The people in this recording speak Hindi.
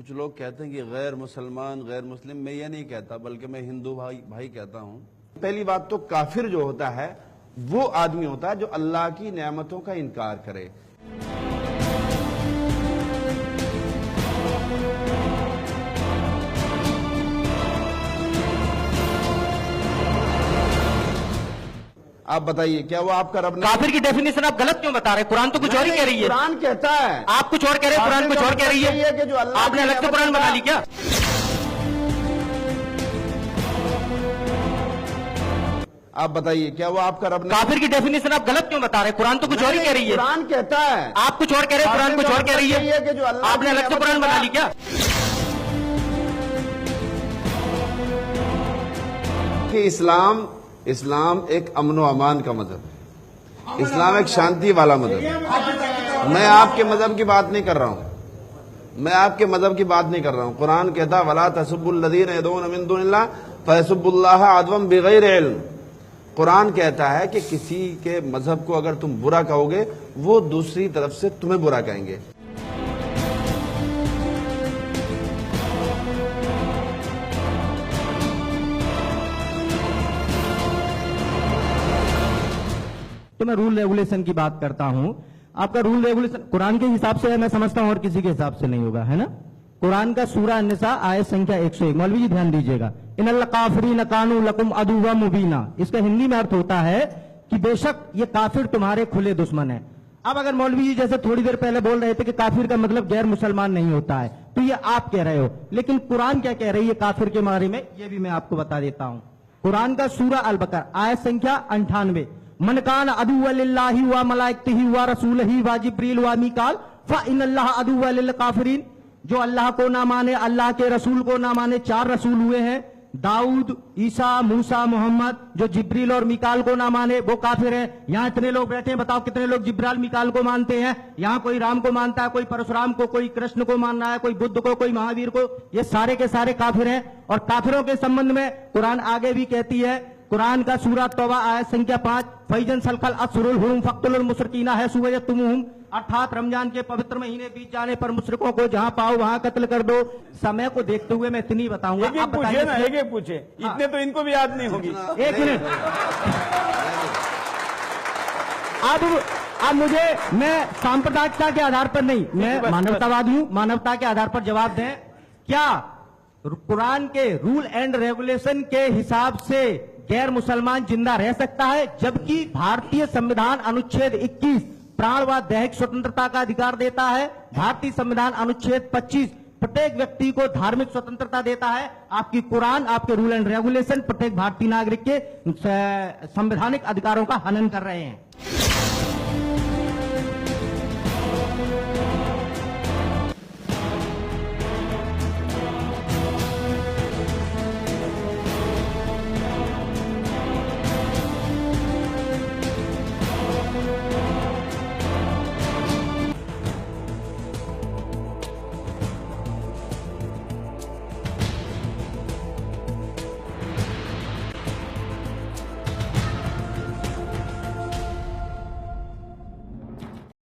कुछ लोग कहते हैं कि गैर मुसलमान गैर मुस्लिम, मैं ये नहीं कहता, बल्कि मैं हिंदू भाई कहता हूं। पहली बात तो काफिर जो होता है वो आदमी होता है जो अल्लाह की नेमतों का इनकार करे। आप बताइए, क्या वो आपका रब नहीं? काफिर की डेफिनेशन आप गलत क्यों बता रहे हैं? कुरान तो कुछ और ही कह रही है। कुरान कहता है, आप कुछ और कह रहे हैं, कुरान कुछ और कह रही है कि जो अल्लाह आपने अलग से कुरान बना ली क्या? आप बताइए, क्या वो आपका रब नहीं? काफिर की डेफिनेशन आप गलत क्यों बता रहे हैं? कुरान तो कुछ और ही कह रही है। कुरान कहता है, आप कुछ और कह रहे हैं, कुरान कुछ और कह रही है कि जो अल्लाह आपने अलग से कुरान बना ली क्या? कि इस्लाम एक अमन व अमान का मजहब है। इस्लाम एक शांति वाला मजहब है। मैं आपके मजहब की बात नहीं कर रहा हूं, मैं आपके मजहब की बात नहीं कर रहा हूं। कुरान कहता वला तसुब्बुल्लज़ीना यदऊना मिन दुनिल्लाह फयसुब्बुल्लाह अदवन बिगैर इल्म। कुरान कहता है कि किसी के मजहब को अगर तुम बुरा कहोगे वो दूसरी तरफ से तुम्हें बुरा कहेंगे। तो मैं रूल रेगुलेशन की बात करता हूं। आपका रूल रेगुलेशन कुरान के हिसाब से है, मैं समझता हूं, और किसी के हिसाब से नहीं होगा, है ना? कुरान का सूरा अन्निसा आयत संख्या 101। मौलवी जी ध्यान दीजिएगा। इन्नल काफिरीन कानू लकुम अदुव्वम मुबीना। इसका हिंदी में अर्थ होता है कि बेशक ये काफिर तुम्हारे खुले दुश्मन है। अब अगर मौलवी जी जैसे थोड़ी देर पहले बोल रहे थे कि काफिर का मतलब गैर मुसलमान नहीं होता है, तो ये आप कह रहे हो, लेकिन कुरान क्या कह रही है काफिर के बारे में, ये भी मैं आपको बता देता हूं। कुरान का सूरा अल बकरा आयत संख्या 98। मन कान अदुव्वन लिल्लाहि व मलाइकतिही व रसूलिही व जिब्रील व मीकाल फ इन्नल्लाह अदुव्वन लिल काफिरीन। जो अल्लाह को ना माने, अल्लाह के रसूल को ना माने, 4 रसूल हुए हैं, दाऊद, ईसा, मूसा, मोहम्मद। जो जिब्रील और मिकाल को ना माने वो काफिर है। यहां इतने लोग बैठे हैं, बताओ कितने लोग जिब्राल मिकाल को मानते हैं? यहां कोई राम को मानता है, कोई परशुराम को, कोई कृष्ण को मान रहा है, कोई बुद्ध को, कोई महावीर को। ये सारे के सारे काफिर हैं। और काफिरों के संबंध में कुरान आगे भी कहती है। कुरान का सूरा तौबा आयत संख्या 5 फैजन सलखल अशहुरुल हुरुम फक्तुलुल मुशरिकीना है सुवयतुमुहुम। अर्थात रमजान के पवित्र महीने बीत जाने पर मुशरिकों को जहां पाओ वहां कत्ल कर दो। समय को देखते हुए मैं इतनी बताऊंगा। आप पूछे ना, एक पूछे, इतने तो इनको भी याद नहीं होगी। एक मिनट। अब मुझे, मैं सांप्रदायिकता के आधार पर नहीं, मैं मानवतावादी हूं, मानवता के आधार पर जवाब दें। क्या कुरान के रूल एंड रेगुलेशन के हिसाब से गैर मुसलमान जिंदा रह सकता है? जबकि भारतीय संविधान अनुच्छेद 21 प्राण व दैहिक स्वतंत्रता का अधिकार देता है। भारतीय संविधान अनुच्छेद 25 प्रत्येक व्यक्ति को धार्मिक स्वतंत्रता देता है। आपकी कुरान, आपके रूल एंड रेगुलेशन प्रत्येक भारतीय नागरिक के संवैधानिक अधिकारों का हनन कर रहे हैं।